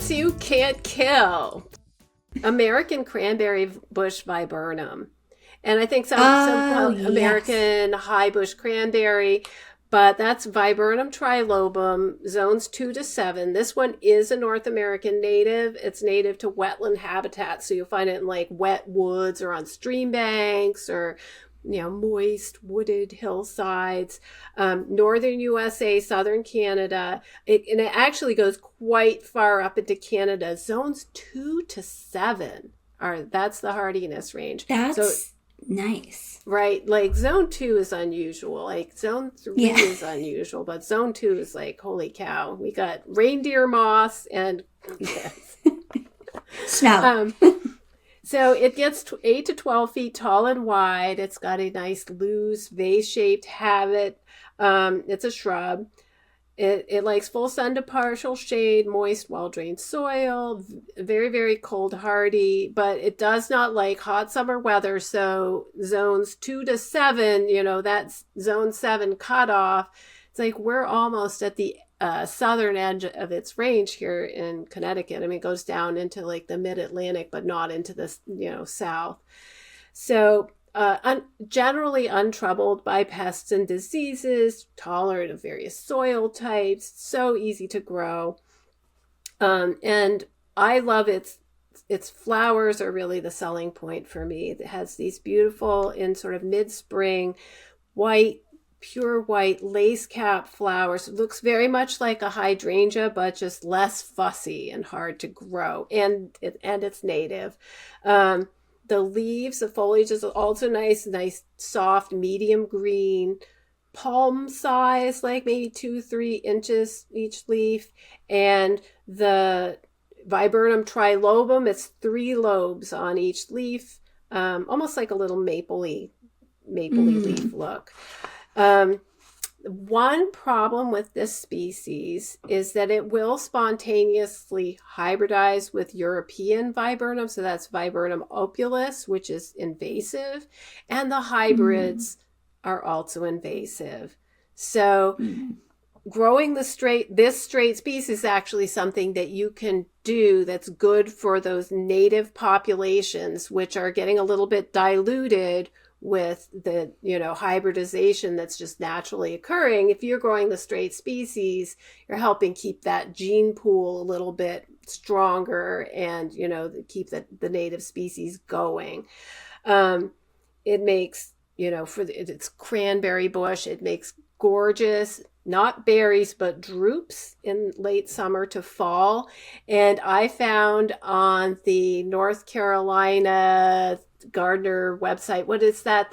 Plants you can't kill. American Cranberrybush viburnum. And I think some Yes. American high bush cranberry, but that's Viburnum trilobum, zones 2 to 7. This one is a North American native. It's native to wetland habitats, so you'll find it in like wet woods or on stream banks or moist wooded hillsides. Northern USA, southern Canada, and it actually goes quite far up into Canada. Zones 2 to 7 that's the hardiness range. That's nice. Right, like zone 2 is unusual. Like zone 3 is unusual, but zone 2 is like, holy cow. We got reindeer moss and yes. Smell. So it gets 8 to 12 feet tall and wide. It's got a nice loose vase-shaped habit. It's a shrub. It likes full sun to partial shade, moist, well-drained soil, very, very cold hardy, but it does not like hot summer weather. So zones 2 to 7, that's zone 7 cutoff. It's like we're almost at the southern edge of its range here in Connecticut. I mean, it goes down into like the mid-Atlantic, but not into the, south. So generally untroubled by pests and diseases, tolerant of various soil types, so easy to grow. And I love its flowers are really the selling point for me. It has these beautiful, in sort of mid-spring, pure white lace cap flowers. It looks very much like a hydrangea, but just less fussy and hard to grow. And it's native. The leaves, the foliage is also nice, soft, medium green, palm size, like maybe 2-3 inches each leaf. And the Viburnum trilobum, it's 3 lobes on each leaf, almost like a little mapley leaf look. One problem with this species is that it will spontaneously hybridize with European viburnum. So that's Viburnum opulus, which is invasive. And the hybrids are also invasive. So growing this straight species is actually something that you can do that's good for those native populations, which are getting a little bit diluted with the hybridization that's just naturally occurring. If you're growing the straight species, you're helping keep that gene pool a little bit stronger and keep the native species going. It makes it's cranberry bush, it makes gorgeous, not berries, but drupes in late summer to fall. And I found on the North Carolina gardener website, what is that?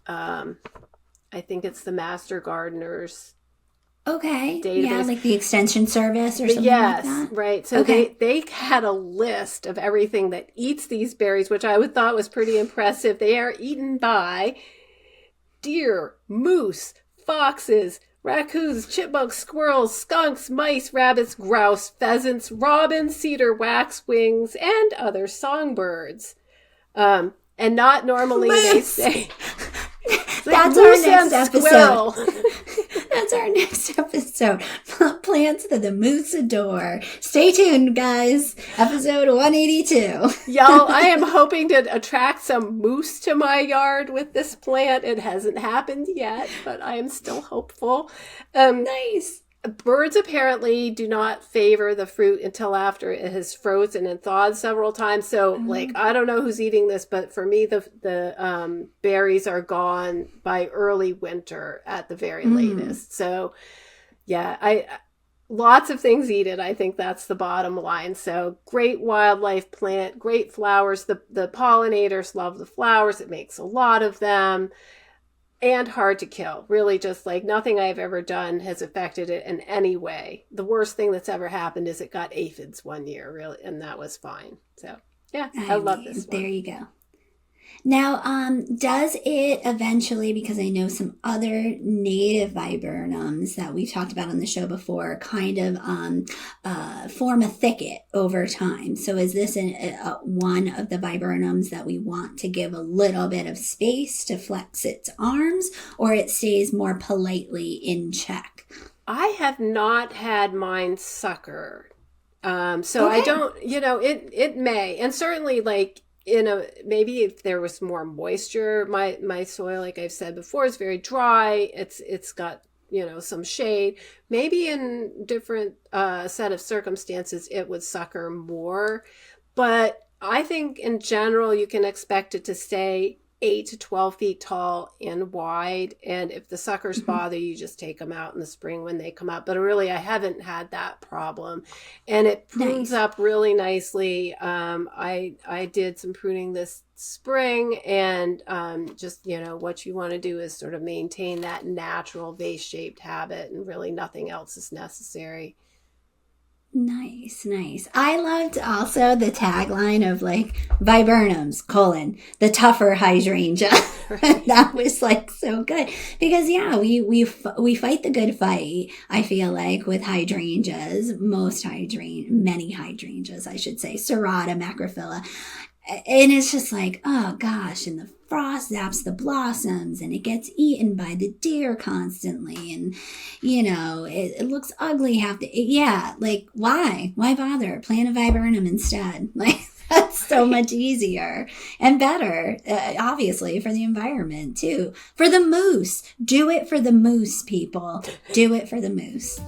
I think it's the Master Gardeners. Okay. Database. Yeah, like the extension service or something like that. Yes, right. So they had a list of everything that eats these berries, which I thought was pretty impressive. They are eaten by deer, moose, foxes, raccoons, chipmunks, squirrels, skunks, mice, rabbits, grouse, pheasants, robins, cedar waxwings, and other songbirds. And not normally they say. That's our next episode. That's our next episode. Plants that the moose adore. Stay tuned, guys. Episode 182. Y'all, I am hoping to attract some moose to my yard with this plant. It hasn't happened yet, but I am still hopeful. Nice. Birds apparently do not favor the fruit until after it has frozen and thawed several times. So, I don't know who's eating this, but for me, the berries are gone by early winter at the very latest. So, yeah, lots of things eat it. I think that's the bottom line. So, great wildlife plant, great flowers. The pollinators love the flowers. It makes a lot of them. And hard to kill. Really, just like nothing I've ever done has affected it in any way. The worst thing that's ever happened is it got aphids one year, really, and that was fine. So, yeah, I love this one. There you go. Now, does it eventually, because I know some other native viburnums that we've talked about on the show before, kind of form a thicket over time? So is this one of the viburnums that we want to give a little bit of space to flex its arms, or it stays more politely in check? I have not had mine sucker So I Okay. don't, it may, and certainly like maybe if there was more moisture, my soil, like I've said before, is very dry. It's got some shade. Maybe in different set of circumstances, it would sucker more. But I think in general, you can expect it to stay 8 to 12 feet tall and wide. And if the suckers Mhm. bother you, just take them out in the spring when they come up. But really, I haven't had that problem, and it prunes Nice. up really nicely. I did some pruning this spring, and just what you want to do is sort of maintain that natural vase shaped habit, and really nothing else is necessary. Nice, nice. I loved also the tagline of like viburnums, the tougher hydrangea. Right. That was like so good because yeah, we fight the good fight. I feel like with hydrangeas, many hydrangeas, I should say, serrata, macrophylla, and it's just like, oh gosh, and the frost zaps the blossoms and it gets eaten by the deer constantly, and it looks ugly yeah, like why bother, plant a viburnum instead. Like that's so Right. much easier and better, obviously for the environment too, for the moose. Do it for the moose, people. Do it for the moose.